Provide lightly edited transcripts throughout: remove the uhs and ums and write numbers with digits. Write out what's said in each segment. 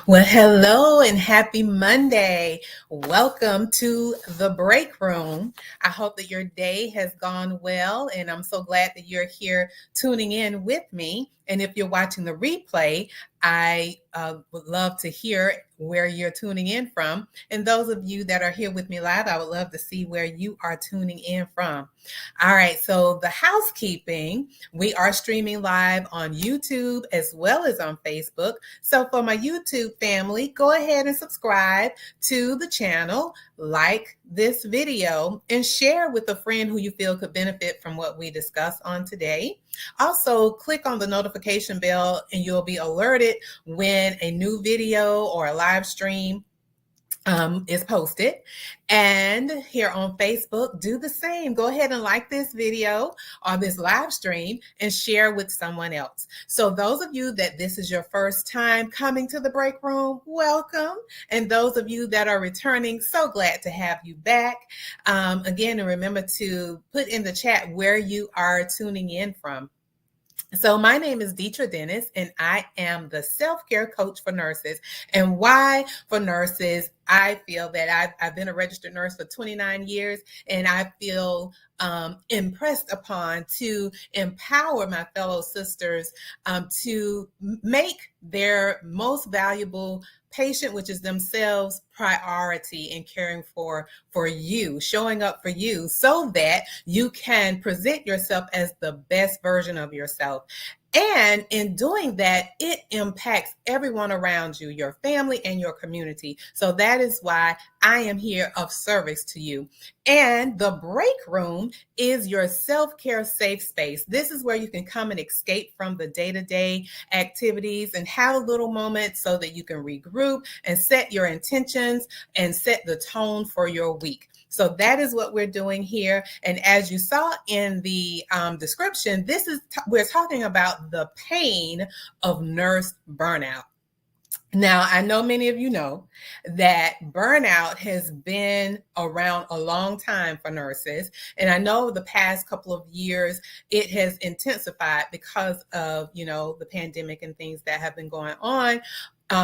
Well, hello and happy Monday. Welcome to the break room. I hope that your day has gone well, and I'm so glad that you're here tuning in with me. And if you're watching the replay, I would love to hear where you're tuning in from. And those of you that are here with me live, I would love to see where you are tuning in from. All right, so the housekeeping, we are streaming live on YouTube as well as on Facebook. So for my YouTube family, go ahead and subscribe to the channel, like this video, and share with a friend who you feel could benefit from what we discussed on today. Also, click on the notification bell and you'll be alerted when a new video or a live stream is posted. And here on Facebook, do the same. Go ahead and like this video or this live stream and share with someone else. So those of you that this is your first time coming to the break room, welcome. And those of you that are returning, so glad to have you back. Again, and remember to put in the chat where you are tuning in from. So my name is Deetra Dennis, and I am the self-care coach for nurses. And why for nurses? I feel that I've been a registered nurse for 29 years, and I feel impressed upon to empower my fellow sisters to make their most valuable patient, which is themselves, priority in caring for you, showing up for you so that you can present yourself as the best version of yourself. And in doing that, it impacts everyone around you, your family and your community. So that is why I am here of service to you. And the break room is your self-care safe space. This is where you can come and escape from the day-to-day activities and have a little moment so that you can regroup and set your intentions and set the tone for your week. So that is what we're doing here. And as you saw in the description, we're talking about the pain of nurse burnout. Now, I know many of you know that burnout has been around a long time for nurses. And I know the past couple of years, it has intensified because of, the pandemic and things that have been going on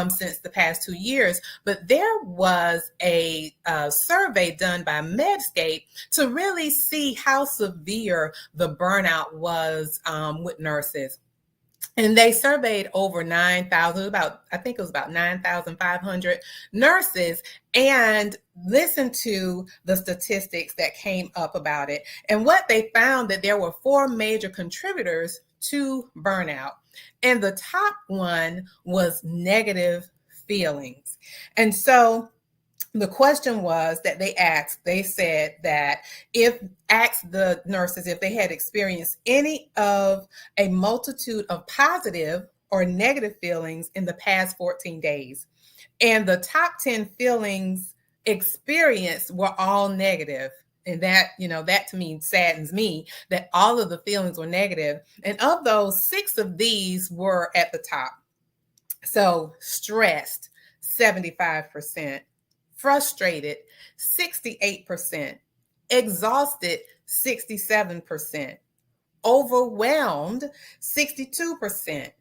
since the past 2 years. But there was a survey done by Medscape to really see how severe the burnout was with nurses. And they surveyed over 9,000, I think it was about 9,500 nurses, and listened to the statistics that came up about it. And what they found that there were 4 major contributors to burnout. And the top one was negative feelings. And so the question was that they said that asked the nurses if they had experienced any of a multitude of positive or negative feelings in the past 14 days. And the top 10 feelings experienced were all negative. And that, that to me saddens me that all of the feelings were negative. And of those, 6 of these were at the top. So stressed, 75%. Frustrated, 68%, exhausted, 67%, overwhelmed, 62%,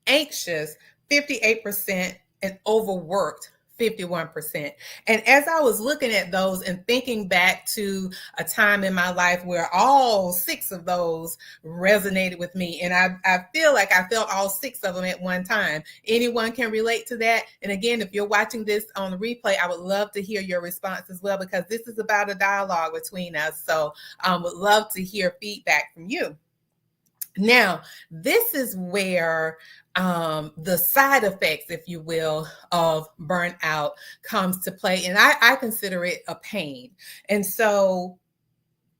anxious, 58%, and overworked, 51%. And as I was looking at those and thinking back to a time in my life where all 6 of those resonated with me, and I feel like I felt all 6 of them at one time. Anyone can relate to that. And again, if you're watching this on the replay, I would love to hear your response as well, because this is about a dialogue between us. So I would love to hear feedback from you. Now, this is where the side effects, if you will, of burnout comes to play. And I consider it a pain. And so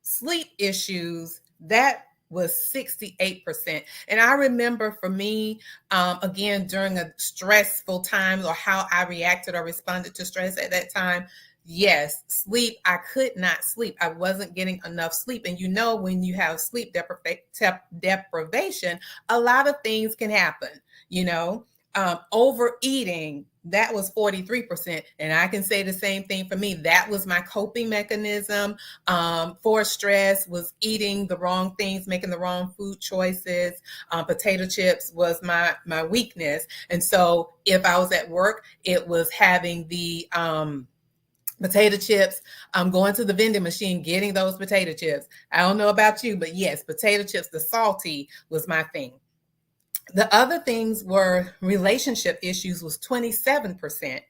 sleep issues, that was 68%. And I remember for me, again, during a stressful time, or how I reacted or responded to stress at that time, yes, sleep. I could not sleep. I wasn't getting enough sleep. And when you have sleep deprivation, a lot of things can happen. Overeating, That was 43%. And I can say the same thing for me. That was my coping mechanism for stress, was eating the wrong things, making the wrong food choices. Potato chips was my weakness. And so if I was at work, it was having the potato chips. I'm going to the vending machine, getting those potato chips. I don't know about you, but yes, potato chips, the salty was my thing. The other things were relationship issues was 27%.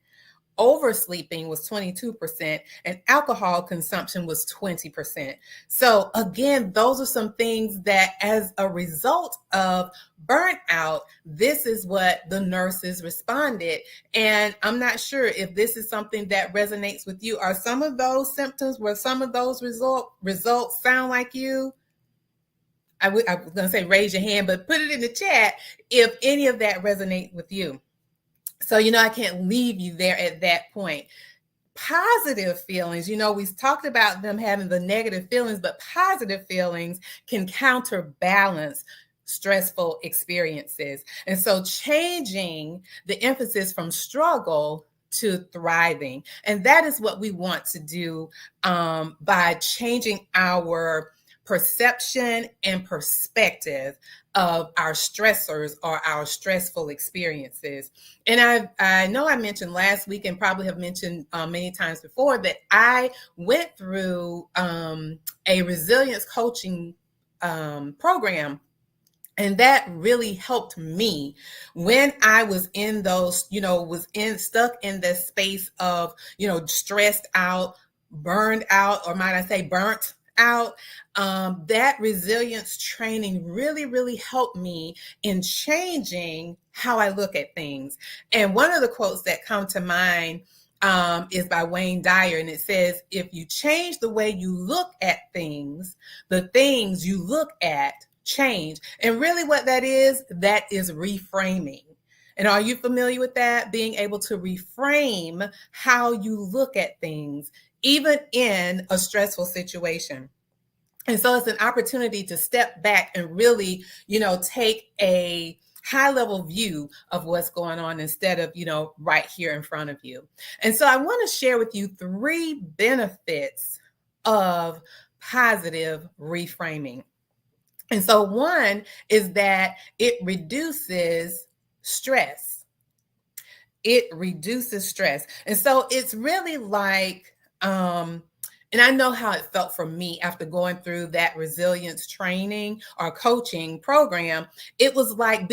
Oversleeping was 22%, and alcohol consumption was 20%. So, again, those are some things that, as a result of burnout, this is what the nurses responded. And I'm not sure if this is something that resonates with you. Are some of those symptoms, where some of those results sound like you? I was going to say raise your hand, but put it in the chat if any of that resonates with you. So, I can't leave you there at that point. Positive feelings, we've talked about them having the negative feelings, but positive feelings can counterbalance stressful experiences. And so changing the emphasis from struggle to thriving. And that is what we want to do by changing our perception and perspective of our stressors or our stressful experiences. And I know I mentioned last week, and probably have mentioned many times before, that I went through a resilience coaching program. And that really helped me when I was in those, stuck in the space of, stressed out, burned out, or might I say burnt out. That resilience training really, really helped me in changing how I look at things. And one of the quotes that come to mind is by Wayne Dyer, and it says, if you change the way you look at things, the things you look at change. And really what that is reframing. And are you familiar with that? Being able to reframe how you look at things, even in a stressful situation. And so it's an opportunity to step back and really, take a high level view of what's going on instead of, right here in front of you. And so I want to share with you 3 benefits of positive reframing. And so one is that it reduces stress. It reduces stress. And so it's really like, and I know how it felt for me after going through that resilience training or coaching program. It was like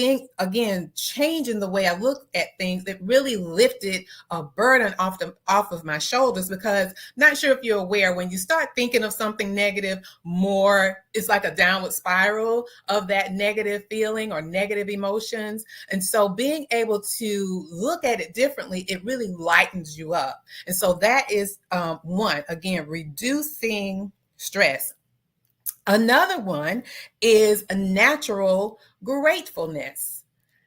changing the way I looked at things. It really lifted a burden off of my shoulders, because not sure if you're aware, when you start thinking of something negative more, it's like a downward spiral of that negative feeling or negative emotions. And so being able to look at it differently, it really lightens you up. And so that is one, again, reducing stress. Another one is a natural gratefulness.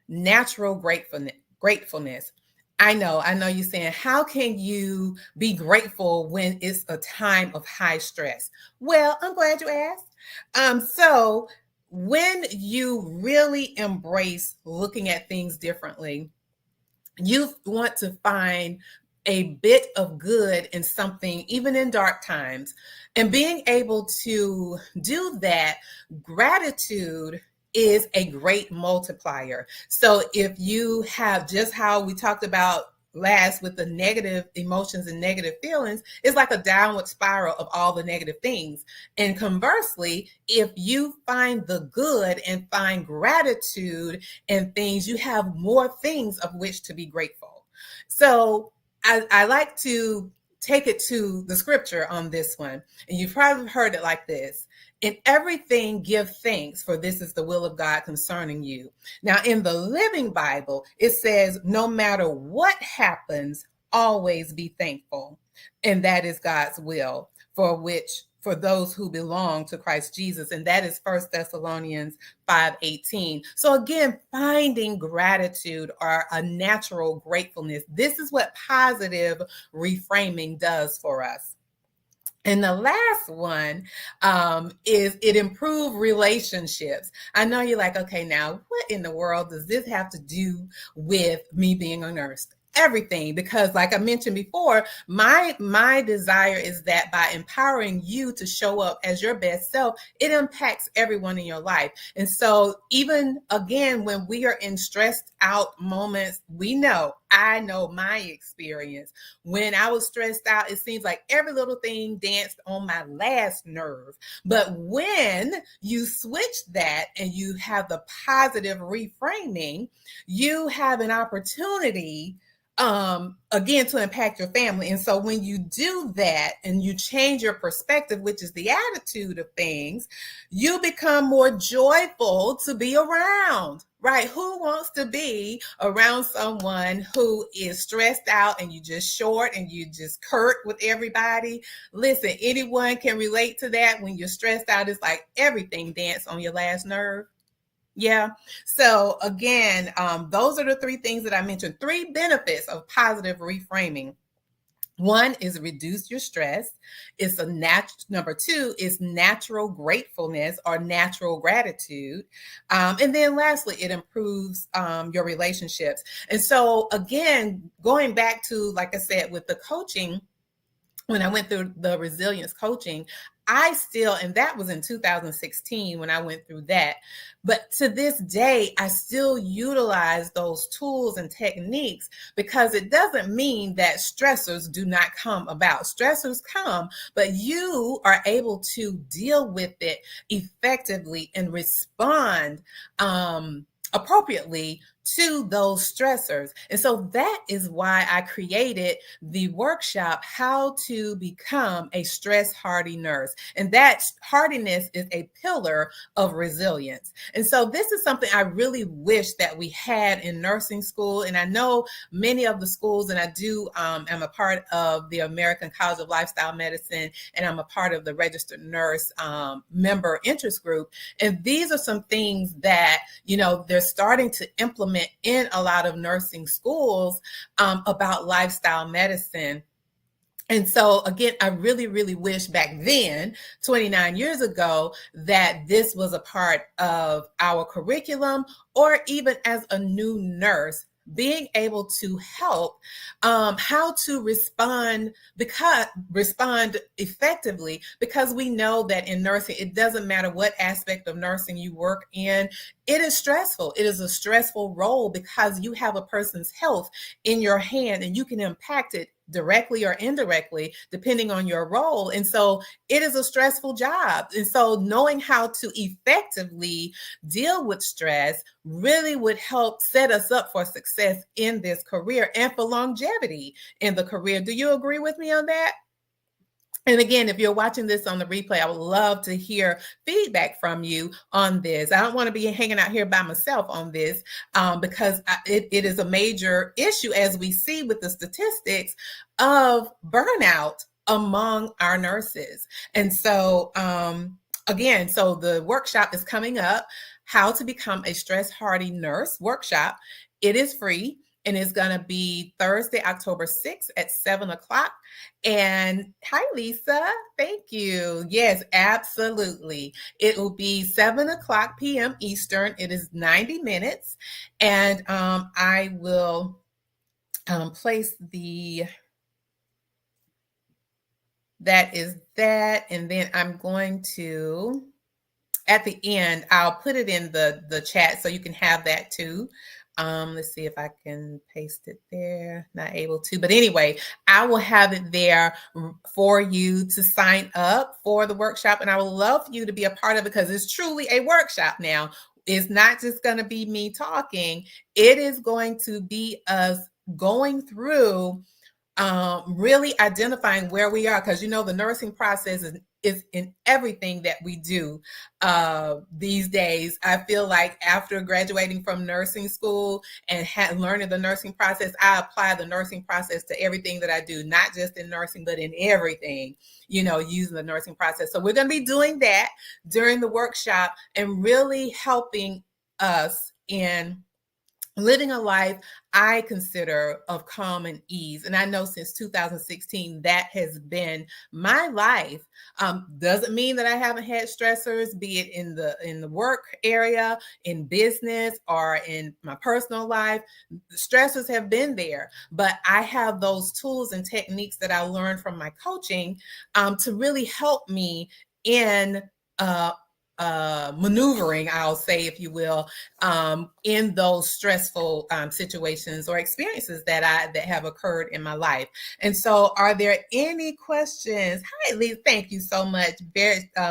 Natural gratefulness. I know you're saying, how can you be grateful when it's a time of high stress? Well, I'm glad you asked. So when you really embrace looking at things differently, you want to find a bit of good in something, even in dark times. And being able to do that, gratitude is a great multiplier. So if you have, just how we talked about last with the negative emotions and negative feelings, it's like a downward spiral of all the negative things. And conversely, if you find the good and find gratitude in things, you have more things of which to be grateful. So I like to take it to the scripture on this one. And you've probably heard it like this: in everything, give thanks, for this is the will of God concerning you. Now, in the Living Bible, it says, no matter what happens, always be thankful. And that is God's will for those who belong to Christ Jesus. And that is 1 Thessalonians 5:18. So again, finding gratitude or a natural gratefulness. This is what positive reframing does for us. And the last one is it improves relationships. I know you're like, okay, now what in the world does this have to do with me being a nurse? everything, because like I mentioned before, my desire is that by empowering you to show up as your best self, it impacts everyone in your life. And so even again, when we are in stressed out moments, I know my experience. When I was stressed out, it seems like every little thing danced on my last nerve. But when you switch that and you have the positive reframing, you have an opportunity again to impact your family. And so when you do that and you change your perspective, which is the attitude of things, you become more joyful to be around. Right? Who wants to be around someone who is stressed out and you just short and you just curt with everybody? Listen, anyone can relate to that. When you're stressed out, it's like everything dance on your last nerve. Yeah. So again, those are the three things that I mentioned. Three benefits of positive reframing. One is reduce your stress. It's number two is natural gratefulness or natural gratitude. And then lastly, it improves your relationships. And so again, going back to, like I said, with the coaching, when I went through the resilience coaching, and that was in 2016 when I went through that. But to this day, I still utilize those tools and techniques, because it doesn't mean that stressors do not come about. Stressors come, but you are able to deal with it effectively and respond appropriately to those stressors. And so that is why I created the workshop, How to Become a Stress Hardy Nurse. And that hardiness is a pillar of resilience. And so this is something I really wish that we had in nursing school. And I know many of the schools, and I am a part of the American College of Lifestyle Medicine, and I'm a part of the registered nurse member interest group. And these are some things that, they're starting to implement in a lot of nursing schools about lifestyle medicine. And so again, I really, really wish back then, 29 years ago, that this was a part of our curriculum, or even as a new nurse, being able to help how to respond effectively, because we know that in nursing, it doesn't matter what aspect of nursing you work in, it is stressful. It is a stressful role, because you have a person's health in your hand and you can impact it directly or indirectly, depending on your role. And so it is a stressful job. And so knowing how to effectively deal with stress really would help set us up for success in this career and for longevity in the career. Do you agree with me on that? And again, if you're watching this on the replay, I would love to hear feedback from you on this. I don't want to be hanging out here by myself on this because it is a major issue, as we see with the statistics of burnout among our nurses. And so again, so the workshop is coming up, How to Become a Stress Hardy Nurse workshop. It is free. And it's going to be Thursday, October 6th at 7 o'clock. And hi, Lisa. Thank you. Yes, absolutely. It will be 7 o'clock p.m. Eastern. It is 90 minutes. And I will place that is that. And then I'm going to, at the end, I'll put it in the chat so you can have that too. Let's see if I can paste it there. Not able to, but anyway, I will have it there for you to sign up for the workshop. And I would love for you to be a part of it, because it's truly a workshop now. It's not just going to be me talking. It is going to be us going through really identifying where we are, because the nursing process is in everything that we do these days. I feel like after graduating from nursing school and learning the nursing process, I apply the nursing process to everything that I do, not just in nursing, but in everything, using the nursing process. So we're going to be doing that during the workshop and really helping us in living a life I consider of calm and ease. And I know since 2016 that has been my life. Doesn't mean that I haven't had stressors, be it in the work area, in business, or in my personal life. Stressors have been there, but I have those tools and techniques that I learned from my coaching to really help me in uh, maneuvering, I'll say, if you will, in those stressful situations or experiences that have occurred in my life. And so, are there any questions? Hi, Lisa. Thank you so much.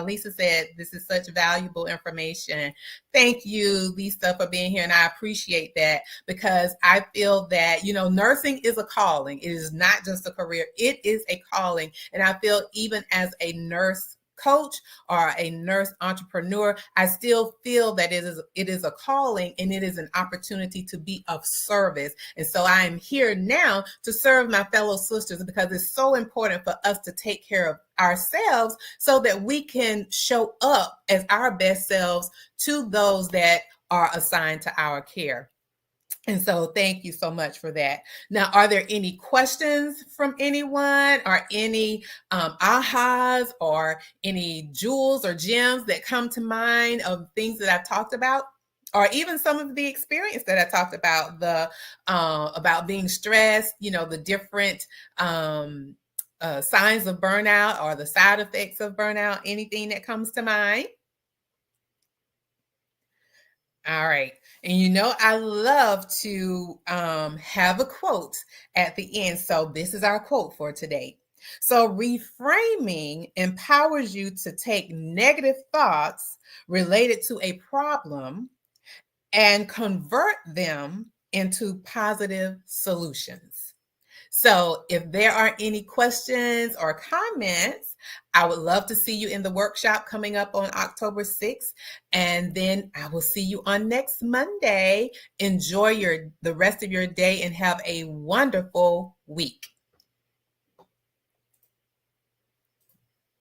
Lisa said this is such valuable information. Thank you, Lisa, for being here, and I appreciate that because I feel that nursing is a calling. It is not just a career; it is a calling, and I feel even as a nurse coach or a nurse entrepreneur, I still feel that it is a calling and it is an opportunity to be of service. And so I am here now to serve my fellow sisters because it's so important for us to take care of ourselves so that we can show up as our best selves to those that are assigned to our care. And so thank you so much for that. Now, are there any questions from anyone or any ahas or any jewels or gems that come to mind of things that I've talked about? Or even some of the experience that I talked about, about being stressed, the different signs of burnout or the side effects of burnout, anything that comes to mind? All right. And I love to have a quote at the end. So this is our quote for today. So reframing empowers you to take negative thoughts related to a problem and convert them into positive solutions. So if there are any questions or comments, I would love to see you in the workshop coming up on October 6th. And then I will see you on next Monday. Enjoy the rest of your day and have a wonderful week.